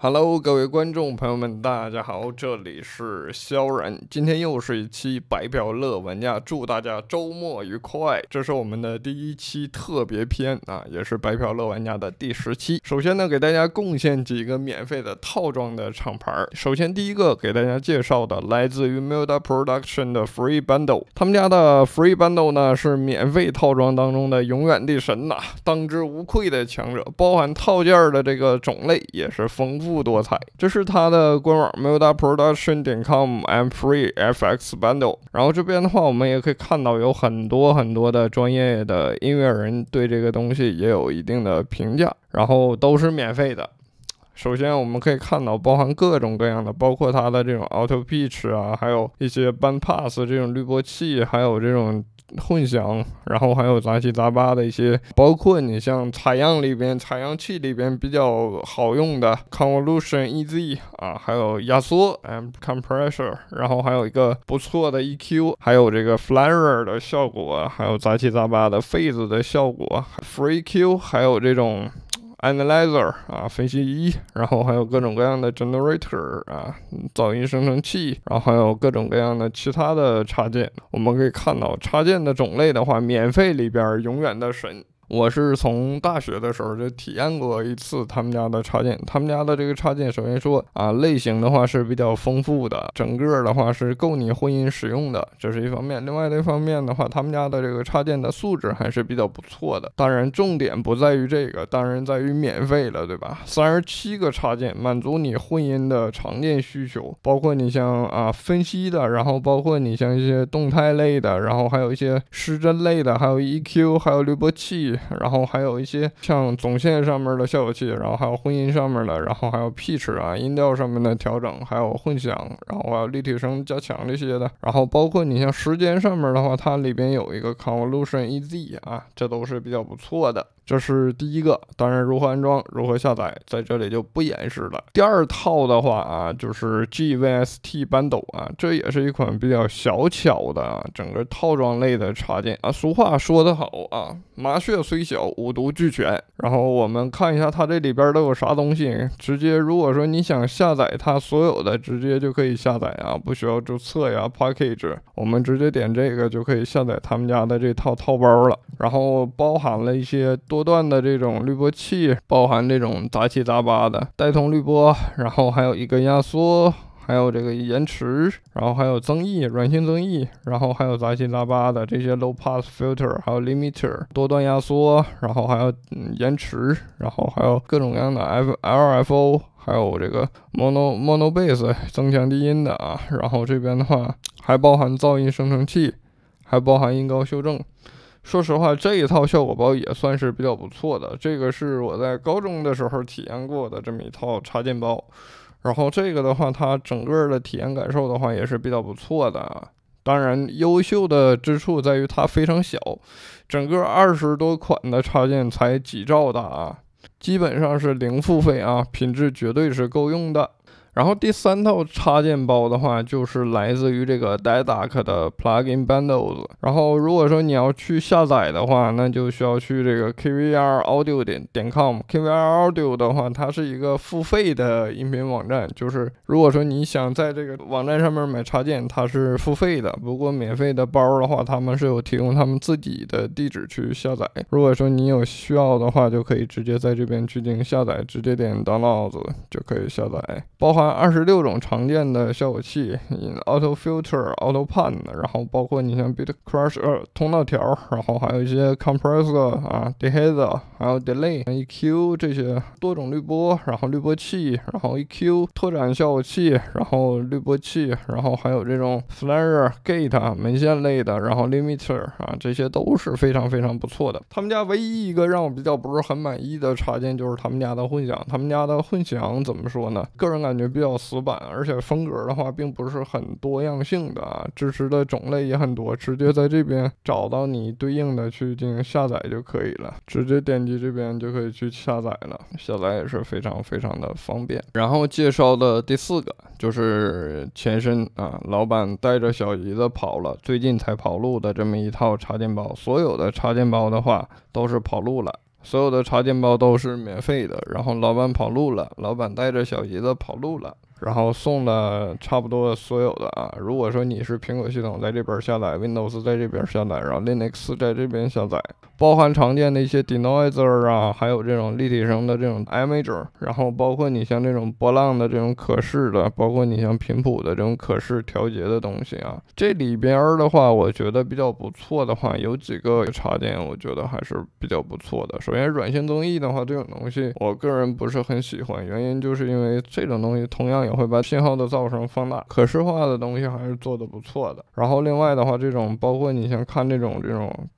Hello，各位观众朋友们，大家好，这里是萧然。今天又是一期白嫖乐玩家，祝大家周末愉快。这是我们的第一期特别篇啊，也是白嫖乐玩家的第10期。首先呢，给大家贡献几个免费的套装的厂牌。首先第一个给大家介绍的来自于 Milda Production 的 Free Bundle， 他们家的 Free Bundle 呢是免费套装当中的永远的神呐，当之无愧的强者，包含套件的这个种类也是丰富多彩。这是它的官网 mildaproduction.com and free FX Bundle。 然后这边的话我们也可以看到有很多的专业的音乐人对这个东西也有一定的评价，然后都是免费的。首先我们可以看到包含各种各样的，包括它的这种 Auto Pitch 啊，还有一些 Band Pass 这种滤波器，还有这种混响，然后还有杂七杂八的一些，包括你像采样器里边比较好用的 Convolution EZ 啊，还有压缩 and Compressor， 然后还有一个不错的 EQ， 还有这个 Flare 的效果，还有杂七杂八的 Phase 的效果 Free Q， 还有这种Analyzer 啊，分析仪，然后还有各种各样的 Generator 啊，噪音生成器，然后还有各种各样的其他的插件。我们可以看到插件的种类的话，免费里边永远的神。我是从大学的时候就体验过一次他们家的插件，他们家的这个插件首先说啊，类型的话是比较丰富的，整个的话是够你混音使用的，这是一方面。另外的一方面的话，他们家的这个插件的素质还是比较不错的。当然重点不在于这个，当然在于免费了，对吧？37个插件满足你混音的常见需求，包括你像分析的，然后包括你像一些动态类的，然后还有一些失真类的，还有 EQ， 还有滤波器，然后还有一些像总线上面的效果器，然后还有混音上面的，然后还有 pitch 啊，音调上面的调整，还有混响，然后还有立体声加强这些的。然后包括你像时间上面的话，它里边有一个 Convolution EZ 啊，这都是比较不错的。这是第一个，当然如何安装如何下载在这里就不演示了。第二套的话啊，就是 GVST Bundle 啊，这也是一款比较小巧的整个套装类的插件啊。俗话说得好啊，麻雀虽小五毒俱全。然后我们看一下它这里边都有啥东西，直接如果说你想下载它所有的，直接就可以下载啊，不需要注册呀 package， 我们直接点这个就可以下载他们家的这套套包了。然后包含了一些多段的这种滤波器，包含这种杂七杂八的带通滤波，然后还有一个压缩，还有这个延迟，然后还有增益，软性增益，然后还有杂七杂八的这些 low pass filter， 还有 limiter 多段压缩，然后还有延迟，然后还有各种各样的 LFO， 还有这个 mono bass 增强低音的啊。然后这边的话还包含噪音生成器，还包含音高修正。说实话，这一套效果包也算是比较不错的，这个是我在高中的时候体验过的这么一套插件包。然后这个的话，它整个的体验感受的话也是比较不错的啊。当然优秀的之处在于它非常小，整个20多款的插件才几兆大啊，基本上是零付费啊，品质绝对是够用的。然后第三套插件包的话，就是来自于这个 DADAC 的 Plugin Bundles。然后如果说你要去下载的话，那就需要去这个 kvraudio.com。kvraudio 的话，它是一个付费的音频网站，就是如果说你想在这个网站上面买插件，它是付费的。不过免费的包的话，他们是有提供他们自己的地址去下载。如果说你有需要的话，就可以直接在这边去进行下载，直接点 Download 就可以下载。包含26种常见的效果器 ，Auto Filter、Auto Pan， 然后包括你像 Beat Crush 通道条，然后还有一些 Compressor 啊、Dehazer， 还有 Delay、EQ 这些多种滤波，然后滤波器，然后 EQ 拓展效果器，然后滤波器，然后还有这种 Flare、Gate 门线类的，然后 Limiter 啊，这些都是非常不错的。他们家唯一一个让我比较不是很满意的插件就是他们家的混响，他们家的混响怎么说呢？个人感觉比较死板，而且风格的话并不是很多样性的啊，支持的种类也很多，直接在这边找到你对应的去进行下载就可以了，直接点击这边就可以去下载了，下载也是非常的方便。然后介绍的第4个就是前身啊，老板带着小姨子跑了，最近才跑路的这么一套插件包。所有的插件包的话都是跑路了，所有的插件包都是免费的，然后老板跑路了，老板带着小姨子跑路了。然后送了差不多所有的啊，如果说你是苹果系统在这边下载 ，Windows 在这边下载，然后 Linux 在这边下载，包含常见的一些 denoiser 啊，还有这种立体声的这种 imager， 然后包括你像这种波浪的这种可视的，包括你像频谱的这种可视调节的东西啊，这里边的话，我觉得比较不错的话，有几个插件，我觉得还是比较不错的。首先，软性增益的话，这种东西我个人不是很喜欢，原因就是因为这种东西同样也会把信号的噪声放大，可视化的东西还是做的不错的。然后另外的话，这种包括你像看这种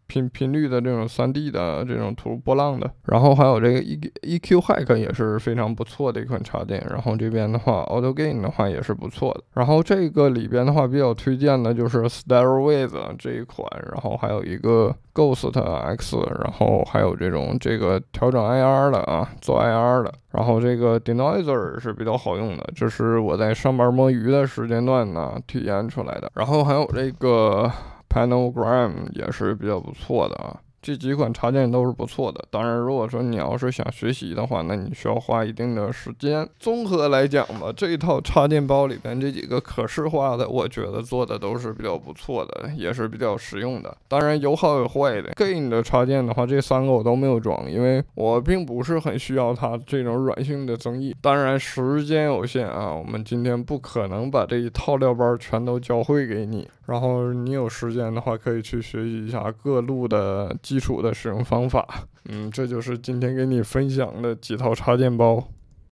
频率的这种3D 的这种图波浪的，然后还有这个 EQ Hack 也是非常不错的一款插件。然后这边的话 Auto Gain 的话也是不错的。然后这个里边的话比较推荐的就是 Stairways 这一款，然后还有一个 Ghost X， 然后还有这个调整 IR 的啊，做 IR 的。然后这个 Denoiser 是比较好用的，这是我在上班摸鱼的时间段呢体验出来的。然后还有这个 Panogram 也是比较不错的啊。这几款插件都是不错的，当然如果说你要是想学习的话，那你需要花一定的时间。综合来讲吧，这一套插件包里边这几个可视化的，我觉得做的都是比较不错的，也是比较实用的。当然有好有坏的。Gain 的插件的话，这3个我都没有装，因为我并不是很需要它这种软性的增益。当然时间有限啊，我们今天不可能把这一套料包全都教会给你。然后你有时间的话，可以去学习一下各路的基础的使用方法。这就是今天给你分享的几套插件包。